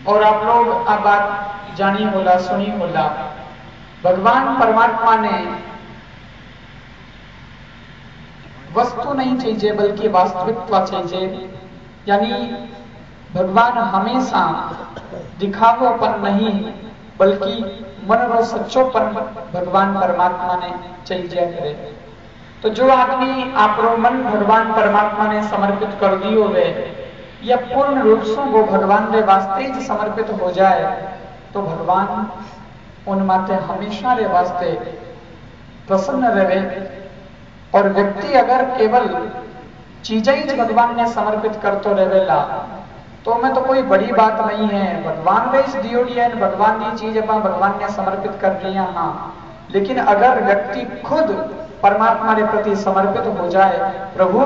और आप लोग आ बात जानी होला, सुनी होला, भगवान परमात्मा ने वस्तु नहीं चाहिए बल्कि वास्तविकता चाहिए। यानी भगवान हमेशा दिखावोपन नहीं बल्कि मन रो सच्चोपन भगवान परमात्मा ने चाहिए करे। तो जो आदमी आपरो मन भगवान परमात्मा ने समर्पित कर दियो वे या पूर्ण रूप से वो भगवान रे वास्ते ही समर्पित हो जाए तो भगवान उन माते हमेशा रे वास्ते प्रसन्न रहे। और व्यक्ति अगर केवल चीजें ही भगवान ने समर्पित करतो रहेला तो मैं तो कोई बड़ी बात नहीं है, भगवान ने इस दियोड़ी है, भगवान की चीज अपन भगवान ने समर्पित कर दिया। हाँ, लेकिन अगर व्यक्ति खुद परमात्मा के प्रति समर्पित हो जाए, प्रभु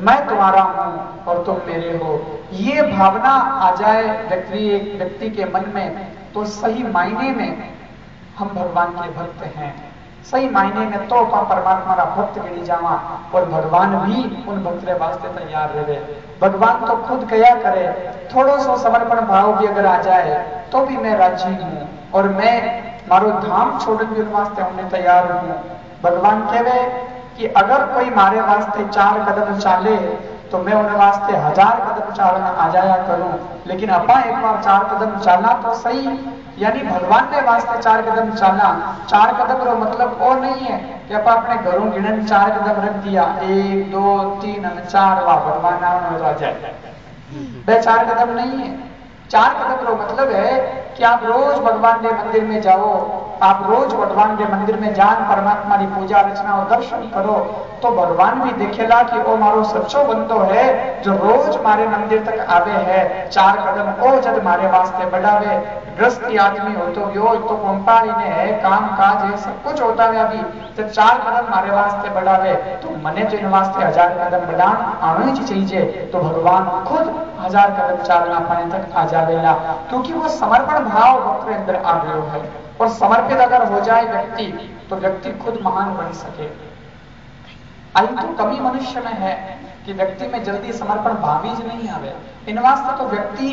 मैं तुम्हारा हूं और तुम मेरे हो, ये भावना आ जाए व्यक्ति के मन में, तो सही मायने में हम भगवान के भक्त हैं। सही मायने में तो परमात्मा का भक्त गिरी जावा और भगवान भी उन भक्त के वास्ते तैयार रहे। भगवान तो खुद कया करे, थोड़ो सो समर्पण भाव भी अगर आ जाए तो भी मैं राजी हूं और मैं मारो धाम छोड़ भी उन वास्ते होने तैयार हूं। भगवान कहे कि अगर कोई मारे वास्ते 4 कदम चाले तो मैं उन वास्ते 1000 कदम चालना आ जाया करूं, लेकिन अपा एक बार 4 कदम चालना तो सही। यानी भगवान ने वास्ते 4 कदम चालना, 4 कदम रो मतलब वो नहीं है कि आप अपने घरों गिनन 4 कदम रख दिया, 1 2 3 और 4 वाह भगवान नाम हो जाए, वह 4 कदम नहीं है। 4 कदम रो मतलब है कि आप रोज भगवान के मंदिर में जाओ, आप रोज भगवान के मंदिर में जान परमात्मा की पूजा अर्चना और दर्शन करो तो भगवान भी देखेला कि वो मारो सच्चो बंदो है जो रोज मारे मंदिर तक आवे है। 4 कदम ओ जब मारे वास्ते बढ़ावे, गृहस्थी आदमी हो तो यो तो कंपारी ने है, काम काज है, सब कुछ होता है अभी, तो 4 कदम मारे वास्ते बढ़ावे तो मने तो इन वास्ते 1000 कदम बढ़ान आने चाहिए। तो भगवान खुद 1000 कदम चालना पाने तक आ जावेला, क्योंकि वो समर्पण भाव भक्त के अंदर आ गयो है। और समर्पित अगर हो जाए व्यक्ति तो व्यक्ति खुद महान बन सके। आई तो कमी मनुष्य में है कि व्यक्ति में जल्दी समर्पण भाव ही नहीं आवे। इन वास्ते तो व्यक्ति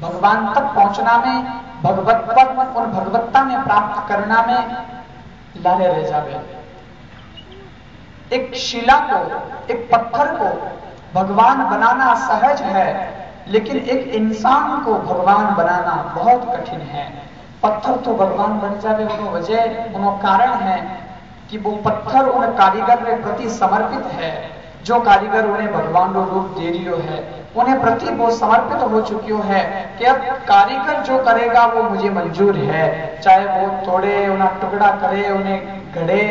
भगवान तक पहुंचना में, भगवत और भगवत्ता में प्राप्त करना में लारे रह जावे। एक शिला को, एक पत्थर को भगवान बनाना सहज है, लेकिन एक इंसान को भगवान बनाना बहुत कठिन है। पत्थर तो भगवान बन जावे, उनको वजह उनको कारण है कि वो पत्थर उन कारीगर के प्रति समर्पित है। जो कारीगर उन्हें भगवान को रूप दे रियो है, उन्हें प्रति वो समर्पित हो चुकियो है कि अब कारीगर जो करेगा वो मुझे मंजूर है, चाहे वो तोड़े, उन्हें टुकड़ा करे, उन्हें गढ़े,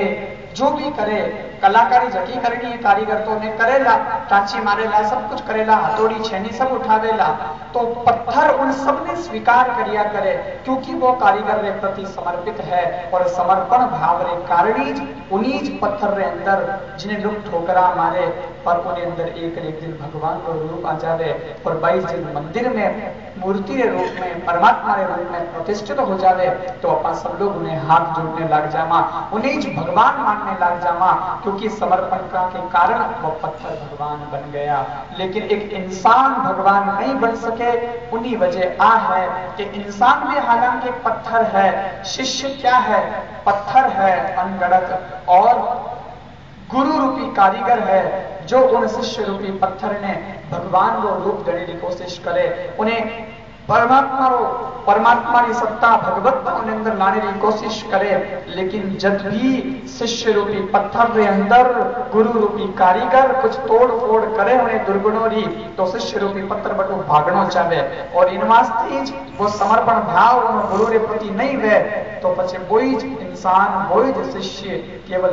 जो भी करे, कलाकारी जकी करनी है कारीगर तो उन्हें करेला, टांची मारेला, सब कुछ करेला, हथौड़ी छेनी सब उठावेला। तो पत्थर उन सब ने स्वीकार करिया करे क्योंकि वो कारीगर रे प्रति समर्पित है। और समर्पण भाव रे कारणी उन्हीं पत्थर रे अंदर जिन्हें लोग ठोकरा मारे पर उन्हें अंदर एक दिन भगवान का रूप आ जावे और 22 दिन मंदिर में मूर्ति के रूप में, परमात्मा के रूप में प्रतिष्ठित हो जावे तो अपन सब लोग उन्हें हाथ जोड़ने लग जावा, उन्हें भगवान मानने लग जावा, क्योंकि समर्पण का के कारण वो पत्थर भगवान बन गया। लेकिन एक इंसान भगवान नहीं बन सके, उन्हीं वजह आ है कि इंसान में हालांकि पत्थर है, शिष्य क्या है, पत्थर है अनगढ़त, और गुरु रूपी कारीगर है जो उन शिष्य रूपी पत्थर ने भगवान को रूप देने की कोशिश करे, उन्हें परमात्मा की सत्ता भगवत्ता उन्हें अंदर लाने की कोशिश करे। लेकिन जब भी शिष्य रूपी पत्थर के अंदर गुरु रूपी कारीगर कुछ तोड़ फोड़ करे उन्हें दुर्गुणोरी, तो शिष्य रूपी पत्थर बटो भागनो चाहे और इन वास्ते वो समर्पण भाव उन गुरु के प्रति नहीं वे तो पछे वही इंसान, वही शिष्य केवल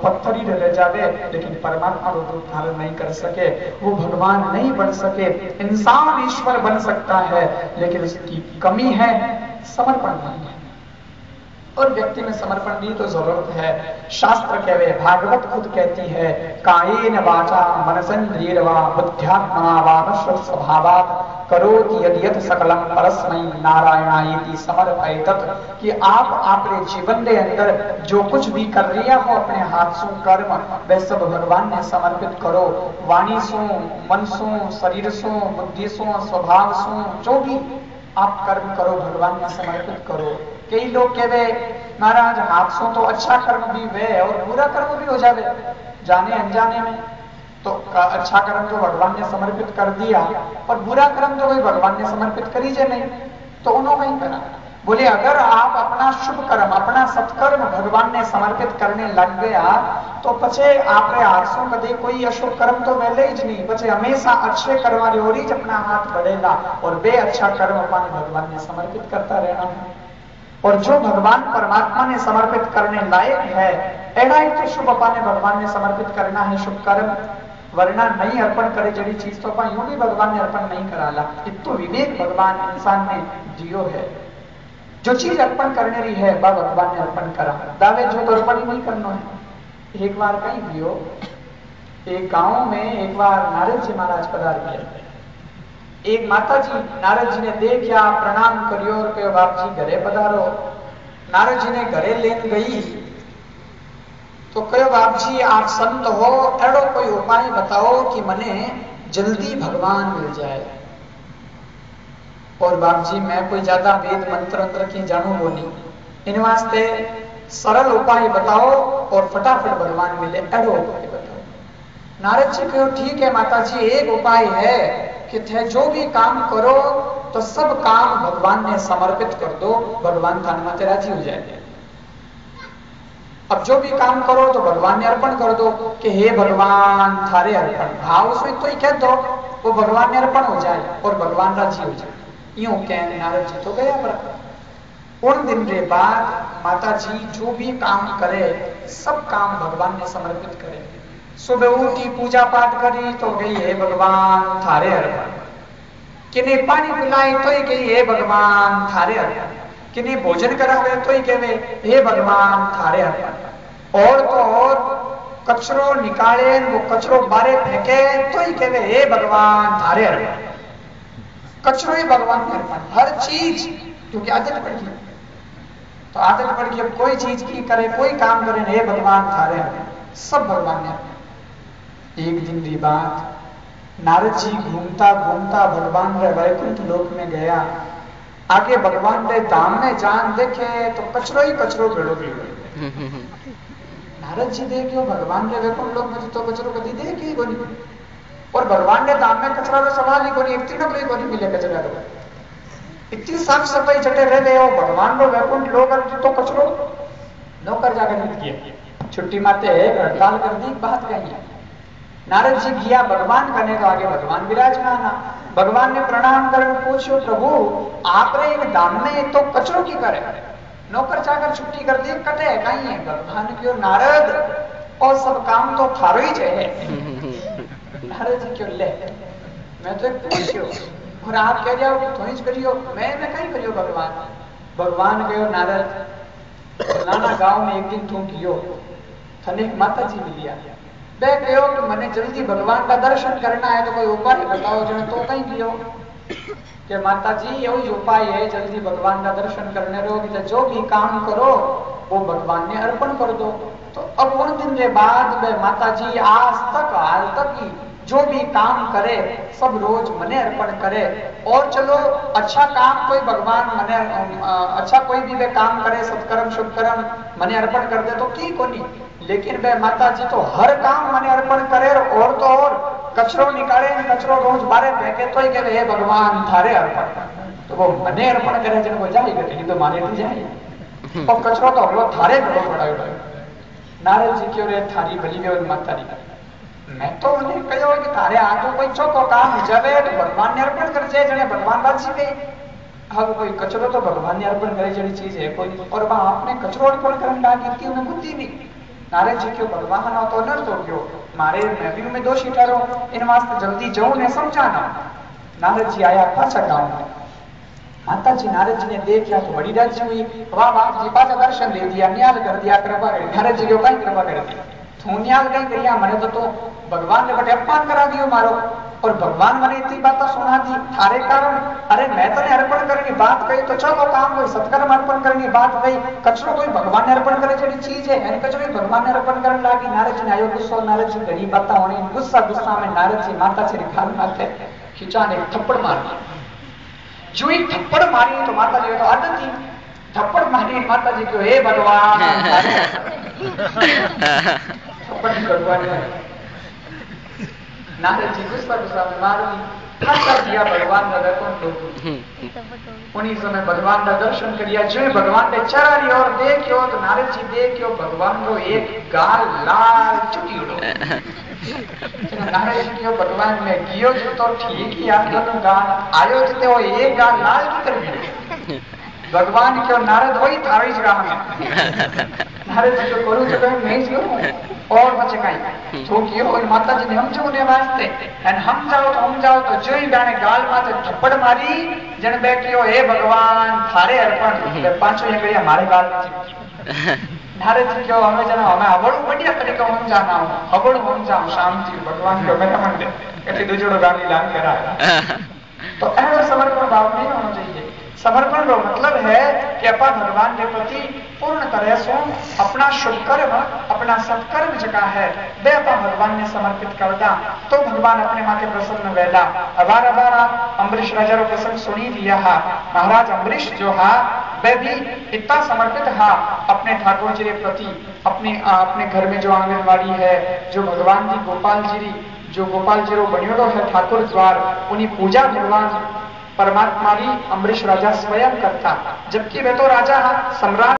पत्थर ही रह जावे, लेकिन परमात्मा को रूप धारण नहीं कर सके, वो भगवान नहीं बन सके। इंसान ईश्वर बन सकता है लेकिन उसकी कमी है समर्पण नहीं है। और व्यक्ति में समर्पण की तो जरूरत है। शास्त्र कहवे, भागवत खुद कहती है, कायेन वाचा मनसेन्द्रियर्वा बुद्ध्यात्मना वा नश्वत स्वभावात् करोति यद्यत् सकलम परस्मै नारायणायेति समर्पयेतत्, कि आप अपने जीवन के अंदर जो कुछ भी कर रहा हो अपने हाथ सु कर्म, वह सब भगवान ने समर्पित करो। वाणी सु, मन सु, शरीर सु, बुद्धि सु, स्वभाव सु, जो भी आप कर्म करो भगवान ने समर्पित करो। कई लोग कहवे महाराज हाथ सो तो अच्छा कर्म भी वे और बुरा कर्म भी हो जावे जाने अनजाने में, तो अच्छा कर्म तो भगवान ने समर्पित कर दिया और बुरा कर्म तो भाई भगवान ने समर्पित करी जे नहीं, तो उन्होंने ही करा। बोले अगर आप अपना शुभ कर्म, अपना सत्कर्म भगवान ने समर्पित करने लग गया तो पछे आपरे हाथों कदे कोई अशुभ कर्म तो वेले ही नहीं, पछे हमेशा अच्छे कर्म री ओर ही अपना हाथ बढ़ेगा और बे अच्छा कर्म अपने भगवान ने समर्पित करता रहना है। और जो भगवान परमात्मा ने समर्पित करने लायक है एड़ा ही तो शुभ अपने भगवान ने समर्पित करना है शुभ कर्म, वरना नहीं अर्पण करे जड़ी चीज तो अपन यूं भी भगवान ने अर्पण नहीं कराला। इतो विवेक भगवान इंसान ने दियो है, जो चीज अर्पण करने रही है वह भगवान ने अर्पण करा, दावे जो तो अर्पण ही नहीं करना है। एक बार कहीं दियो, एक गांव में एक बार नारद जी महाराज पधार गए। एक माता जी नारद जी ने देखा, प्रणाम करियो और कहो बाप जी घरे पधारो। नारद जी ने घरे लेन गई तो कहो बाप जी आप संत हो, एड़ो कोई उपाय बताओ कि मने जल्दी भगवान मिल जाए। और बाप जी मैं कोई ज्यादा वेद मंत्र अंतर की जानू वो नहीं, इन वास्ते सरल उपाय बताओ और फटाफट भगवान मिले, एड़ो उपाय बताओ। नारद जी कहो ठीक है माता जी, एक उपाय है कि थे जो भी काम करो तो सब काम भगवान ने समर्पित कर दो, भगवान थाने माते राजी हो जाएंगे। अब जो भी काम करो तो भगवान ने अर्पण कर दो कि हे भगवान थारे अर्पण, भाव से तो ही कह दो वो भगवान ने अर्पण हो जाए और भगवान राजी हो जाए। यूं कहने नारद जी तो गया। पर उन दिन के बाद माता जी जो भी काम करे सब काम भगवान ने समर्पित करे। सुबह उठी पूजा पाठ करी तो गई हे भगवान थारे अर्पण, किने पानी पिलाए तो ही गई हे भगवान थारे अर्पण, किने भोजन करावे तो ही कहे हे भगवान थारे अर्पण, और तो और कचरो निकाले वो कचरो बारे फेंके तो ही कहे हे भगवान थारे अर्पण। कचरो ही भगवान के अर्पण, हर चीज, क्योंकि आदत पड़ गई। तो आदत पड़ गई, अब कोई चीज की करे कोई काम करे हे भगवान थारे अर्पण, सब भगवान ने। एक दिन की बात, नारद जी घूमता घूमता भगवान रे वैकुंठ लोक में गया। आगे भगवान रे धाम में जान देखे तो कचरो ही कचरो भेड़ो भेड़ो। नारद जी देखियो भगवान रे वैकुंठ लोक में तो कचरो कभी देखे ही कोनी, और भगवान रे धाम में कचरा रो सवाल ही कोनी, एक तिनक ही कोनी मिले कचरा रो। इतनी साफ सफाई जटे रह गए हो भगवान रो वैकुंठ लोक तो कचरो नौकर जाकर मिल गया। छुट्टी मारते हड़ताल कर दी, बात कही है। नारद जी गया भगवान करने तो आगे भगवान विराजमान। भगवान ने प्रणाम कर पूछो प्रभु आपने एक दाम में तो कचरो की करे, नौकर चाकर छुट्टी कर दी कटे कहीं है। भगवान क्यों नारद और सब काम तो थारो ही है। नारद जी क्यों ले, मैं तो पूछियो और आप कह जाओ कि थोड़ी करियो, मैं कहीं करियो भगवान। भगवान कहो नारद फलाना गांव में एक दिन तू कियो थने माता जी मिलिया, मैं कहो कि मैंने जल्दी भगवान का दर्शन करना है तो कोई उपाय बताओ जो तो कहीं कियो कि माता जी यही उपाय है जल्दी भगवान का दर्शन करने रो कि जो भी काम करो वो भगवान ने अर्पण कर दो। तो अब उन दिन के बाद वे माता जी आज तक हाल तक ही जो भी काम करे सब रोज मने अर्पण करे। और चलो अच्छा काम कोई भगवान मने अच्छा कोई भी वे काम करे सत्कर्म शुभ कर्म मने अर्पण कर दे तो की कोनी, लेकिन वे माता जी तो हर काम मने अर्पण करे और तो और कचरो निकाले कचरो रोज बारे फेंके तो ही कहे हे भगवान थारे अर्पण। तो वो मने अर्पण करे जन को जाएगा लेकिन तो माने नहीं जाए और कचरो तो हम लोग थारे घरो पड़ायो। नारद जी क्यों रे थारी भली गए माता जी, मैं तो उन्हें कहो कि थारे आगे कोई छोटो काम जावे तो भगवान ने अर्पण कर जाए जने भगवान राजी गए। अब कोई कचरो तो भगवान ने अर्पण करे जड़ी चीज है कोई, और वहां आपने कचरो अर्पण करने लगी थी उन्हें बुद्धि नहीं। नारद जी क्यों भगवान हो तो नर तो क्यों मारे मैं भी में दोषी ठहरो, इन वास्ते जल्दी जाऊं ने समझाना। नारद जी आया पाछा गांव में, माता जी नारद जी ने देख लिया तो बड़ी राजी हुई। वाह वाह जी पाचा दर्शन दे दिया, न्याल कर दिया, कृपा कर दी। नारद जी को कई कृपा कर दी, तू न्याल कहीं करिया, मैंने तो भगवान ने बटे अपमान करा दियो मारो, और भगवान मैंने इतनी बात सुना दी थारे कारण। अरे मैं तने अर्पण करनी बात कही तो चलो काम कोई सत्कर्म अर्पण करनी बात कही, कचरो कोई भगवान ने अर्पण करे जड़ी चीज है, एन कचरो भगवान ने अर्पण करने लागी। नारद जी ने आयो गुस्सो, नारद जी घड़ी बात होनी, गुस्सा में नारद जी माता जी खाल माथे खींचा ने थप्पड़ मार जो ही थप्पड़ मारी तो माता जी तो आदत थी, थप्पड़ मारी माता जी को हे भगवान थप्पड़ भगवान नारद जी गुस्सा में मार दी, ठाकर दिया भगवान का दर्शन। उन्हीं समय भगवान का दर्शन करिया, जो भगवान ने चरारी और देखियो तो नारद जी देखियो भगवान को एक गाल लाल चुटी उड़ो। नारद जी क्यों भगवान ने गियो जो तो ठीक ही आप दोनों गाल आयो जते हो एक गाल लाल की कर भगवान क्यों नारद वही थारी जगह में नारद जी को करूं तो नहीं जो और बचकाई तो क्यों माता जी ने हम जो ने वास्ते एंड हम जाओ तो जो ही गाने गाल माथे थप्पड़ मारी जन बैठियो हे भगवान थारे अर्पण पांचों ये करिया हमारे गाल नारद जी क्यों हमें जना हमें हबड़ू बढ़िया तरीका हम जाना हो हबड़ू हम जाओ शांति भगवान को मेरा मन दे ऐसे दूजोड़ो गाली लान करा तो ऐसा समर्पण भाव नहीं होना चाहिए। समर्पण का मतलब है कि अपन भगवान के प्रति पूर्ण तरह से अपना शुभ कर्म अपना सत्कर्म जगह है वे अपन भगवान ने समर्पित करता तो भगवान अपने माथे प्रसन्न वेला। अबार अम्बरीश राजा रो प्रसंग सुनी दिया हा। महाराज अम्बरीश जो हा वह भी इतना समर्पित हा अपने ठाकुर जी के प्रति। अपने घर में जो आंगनवाड़ी है, जो भगवान जी गोपाल जी रो बनियोड़ो है ठाकुर द्वार, उन्हीं पूजा भगवान परमात्मा भी अम्बरीश राजा स्वयं करता, जबकि वह तो राजा सम्राट